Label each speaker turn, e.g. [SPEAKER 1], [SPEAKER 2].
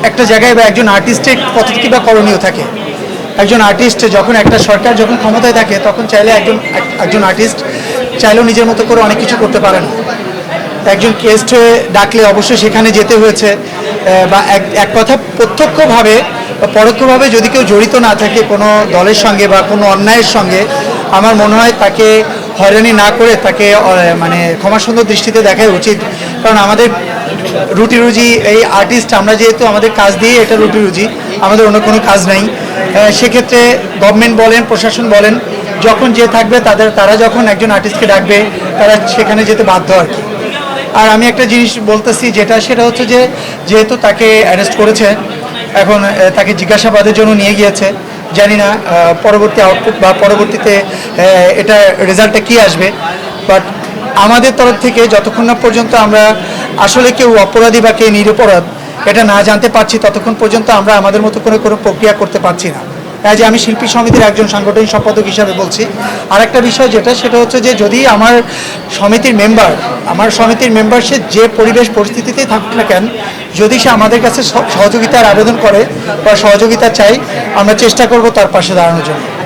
[SPEAKER 1] একটা জায়গায় বা একজন আর্টিস্টের কতটুকু বা করণীয় থাকে। একজন আর্টিস্ট যখন একটা সরকার যখন ক্ষমতায় থাকে তখন চাইলে একজন আর্টিস্ট চাইলেও নিজের মতো করে অনেক কিছু করতে পারে না। একজন গেস্ট হয়ে ডাকলে অবশ্যই সেখানে যেতে হয়েছে, বা এক কথা প্রত্যক্ষভাবে বা পরোক্ষভাবে যদি কেউ জড়িত না থাকে কোনো দলের সঙ্গে বা কোনো অন্যায়ের সঙ্গে, আমার মনে হয় তাকে হয়রানি না করে তাকে মানে ক্ষমাসুন্দর দৃষ্টিতে দেখাই উচিত। কারণ আমাদের রুটি রুজি এই আর্টিস্ট, আমরা যেহেতু আমাদের কাজ দিয়ে এটা রুটি রুজি, আমাদের অন্য কোনো কাজ নাই। সেক্ষেত্রে গভর্নমেন্ট বলেন, প্রশাসন বলেন, যখন যে থাকবে তারা যখন একজন আর্টিস্টকে ডাকবে তারা সেখানে যেতে বাধ্য আর কি। আর আমি একটা জিনিস বলতেছি সেটা হচ্ছে যে যেহেতু তাকে অ্যারেস্ট করেছে, এখন তাকে জিজ্ঞাসাবাদের জন্য নিয়ে গিয়েছে, জানি না পরবর্তী আউটপুট বা পরবর্তীতে এটা রেজাল্টটা কী আসবে। বাট আমাদের তরফ থেকে যতক্ষণ না পর্যন্ত আমরা আসলে কেউ অপরাধী বা কে নিরপরাধ এটা না জানতে পারছি, ততক্ষণ পর্যন্ত আমরা আমাদের মতো করে কোনো প্রক্রিয়া করতে পারছি না। যে আমি শিল্পী সমিতির একজন সাংগঠনিক সম্পাদক হিসাবে বলছি। আর একটা বিষয় সেটা হচ্ছে যে যদি আমার সমিতির মেম্বার সে যে পরিবেশ পরিস্থিতিতেই থাকুক না কেন, যদি সে আমাদের কাছে সহযোগিতার আবেদন করে বা সহযোগিতা চাই, আমরা চেষ্টা করব তার পাশে দাঁড়ানোর জন্য।